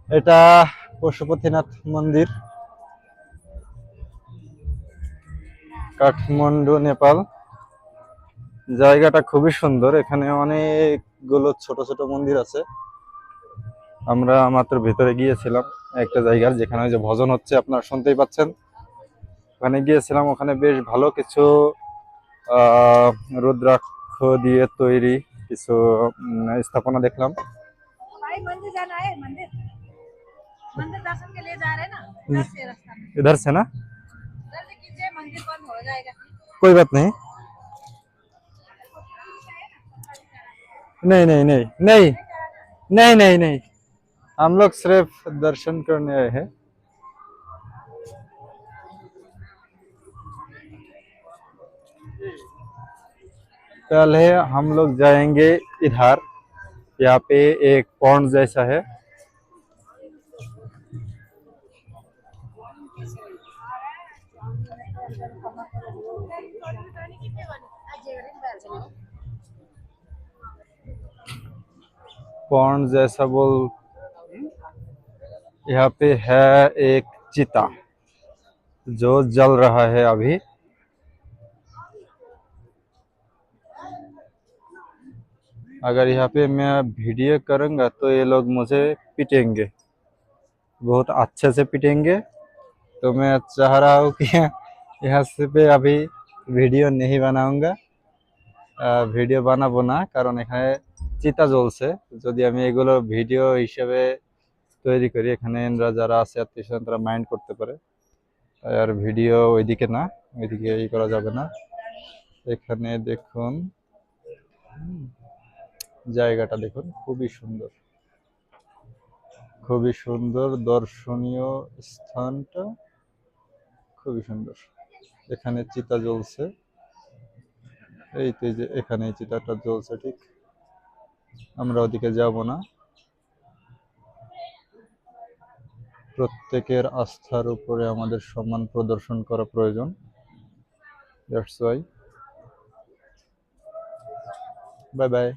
এটা পশুপতিনাথ মন্দির, কাঠমান্ডু, নেপাল। জায়গাটা খুবই সুন্দর, এখানে অনেকগুলো ছোট ছোট মন্দির আছে। আমরা মাত্র ভেতরে গিয়েছিলাম একটা জায়গার, যেখানে যে ভজন হচ্ছে আপনারা শুনতেই পাচ্ছেন। ওখানে গিয়েছিলাম, ওখানে বেশ ভালো কিছু আহ রুদ্রাক্ষ দিয়ে তৈরি কিছু স্থাপনা দেখলাম। भाई मंदिर जाना है, मंदिर मंदिर दर्शन के लिए जा रहे हैं ना, इधर से रास्ता में, इधर से ना, इधर से कीजिए, मंदिर बंद हो जाएगा। कोई बात नहीं, नहीं नहीं नहीं नहीं नहीं नहीं नहीं, हम लोग सिर्फ दर्शन करने आए हैं। पहले हम लोग जाएंगे इधर, यहाँ पे एक पॉन्ड जैसा है। पॉन्ड जैसा बोल, यहाँ पे है एक चीता जो जल रहा है अभी। अगर यहाँ पे मैं वीडियो करूंगा तो ये लोग मुझे पीटेंगे, बहुत अच्छे से पीटेंगे। तो मैं चाह रहा हूँ कि यहाँ से पे अभी ভিডিও नहीं বানাऊंगा, ভিডিও বানাবো না, কারণ এখানে চিতা জ্বলছে। যদি আমি এগুলো ভিডিও হিসেবে তৈরি করি, এখানে যারা আছে আত্মীয় স্বজন তারা মাইন্ড করতে পারে। আর ভিডিও ওইদিকে না, ওইদিকে ই করা যাবে না। এখানে দেখুন, জায়গাটা দেখুন, খুবই সুন্দর, খুবই সুন্দর দর্শনীয় স্থানটা, খুবই সুন্দর। এখানে চিতা জ্বলছে, এই তো যে এখানে চিতাটা জ্বলছে, ঠিক। আমরা ওদিকে যাব না, প্রত্যেকের আস্থার উপরে আমাদের সম্মান প্রদর্শন করা প্রয়োজন। That's why, bye bye.